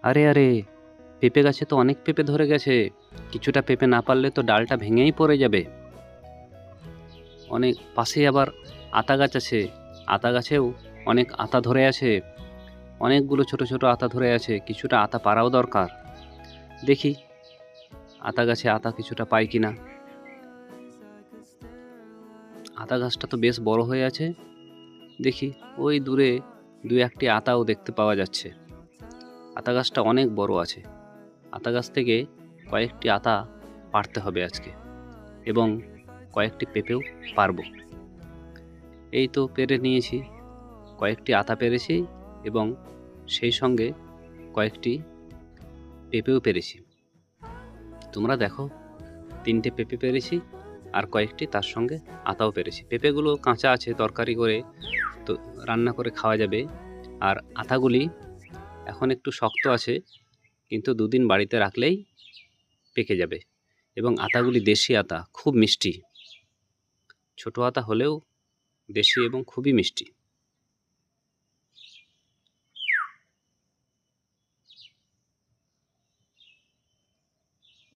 আরে আরে, পেঁপে গাছে তো অনেক পেঁপে ধরে গেছে। কিছুটা পেঁপে না পারলে তো ডালটা ভেঙেই পড়ে যাবে। অনেক পাশেই আবার আতা গাছ আছে, আতা গাছেও অনেক আতা ধরে আছে। অনেকগুলো ছোট ছোট আতা ধরে আছে, কিছুটা আতা পাড়াও দরকার। দেখি আতা গাছে আতা কিছুটা পাই কিনা। আতা গাছটা তো বেশ বড় হয়ে আছে। দেখি ওই দূরে দু একটি আতাও দেখতে পাওয়া যাচ্ছে। আতা গাছটা অনেক বড় আছে। আতা গাছ থেকে কয়েকটি আতা পাড়তে হবে আজকে, এবং কয়েকটি পেঁপেও পারবো। এই তো পেরে নিয়েছি, কয়েকটি আতা পেরেছি এবং সেই সঙ্গে কয়েকটি পেঁপেও পেরেছি। তোমরা দেখো, 3টে পেঁপে পেরেছি আর কয়েকটি তার সঙ্গে আতাও পেরেছি। পেঁপেগুলো কাঁচা আছে, তরকারি করে তো রান্না করে খাওয়া যাবে। আর আতাগুলি এখন একটু শক্ত আছে, কিন্তু 2 দিন বাড়িতে রাখলেই পেকে যাবে। এবং আতাগুলি দেশি আতা, খুব মিষ্টি। ছোট আতা হলেও দেশি এবং খুবই মিষ্টি।